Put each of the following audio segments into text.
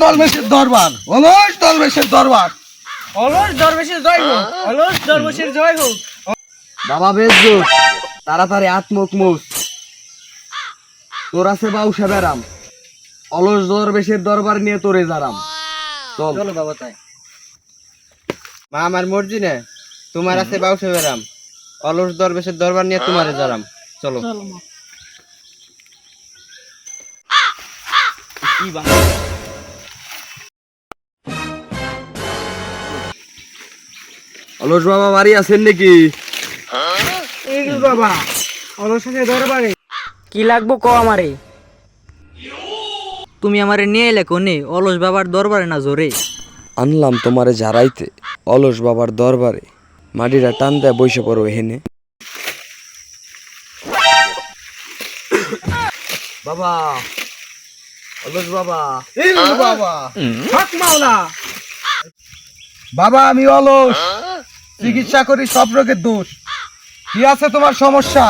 দরবেশের দরবার, অলস দরবেশের দরবার। অলস দরবেশের জয় হোক, অলস দরবেশের জয় হোক। বাবা বেজু তাড়াতাড়ি আত্মক মুস তোর আছে বাউসা বেরাম অলস দরবেশের দরবার নিয়ে তোরে যারাম চল চলো বাবা তাই। মা আমার মর্জি না, তোমার আছে বাউসে বেরাম, অলস দরবেশের দরবার নিয়ে তোমারে যারাম। চলো। কি বাবা? অলস বাবা বাড়ি আছেন নাকি? এই বাবা, অলসের দরবারে কি লাগবো ক আমারে? তুমি আমারে নিয়ে এলে কোনে? অলস বাবার দরবারে না জোরে? আনলাম তোমারে ঝাড়াইতে অলস বাবার দরবারে মাটিটা টান দেয় বসে পড়ো এখানে বাবা অলস বাবা ইল বাবা, হক মাওলা। বাবা আমি অলস, চিকিৎসা করি সব রোগের দোষ। কি আছে তোমার সমস্যা,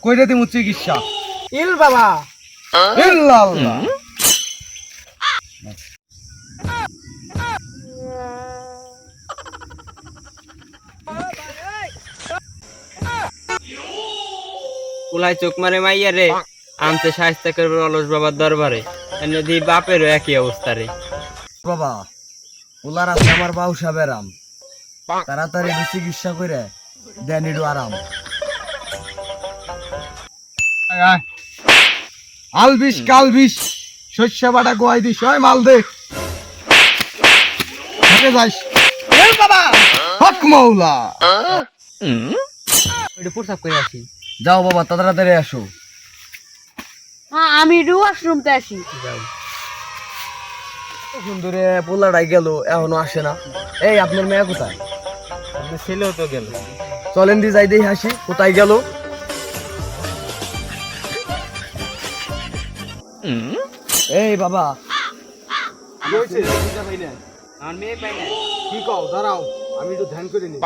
কইরে দিমু চিকিৎসা। ইল বাবা, ইল্লাল্লাহ। কুলাই চোখ মারে মাইয়া রে, আনতে সাহিত্য করবে অলস বাবার দরবারে। এনে দি বাপেরও একই অবস্থা রে। বাবা ওলার আছে আমার বাউসা বেরাম তাড়াতাড়ি চিকিৎসা করে দেন একটু আরাম আয়, আয়। আলবিশ কালবিশ শস্য বাটা গোয়াই দিস, ওই মাল দে। হেঁটে যাইস। ইল বাবা, হক মৌলা। ওইটা প্রসাব করে আসি। যাও বাবা তাড়াতাড়ি আসো হ্যাঁ আমি ওয়াশরুমতে আসি। সুন্দরে পোলাটাই গেল এখনো আসে না এই আপনার মেয়ে কোথায় আপনার ছেলেও তো গেল। চলেন দি যাই দেখি হাসি কোথায় গেল এই বাবা আমার মেয়ে পাই না। কি কও, দাঁড়াও আমি একটু ধ্যান করে নি।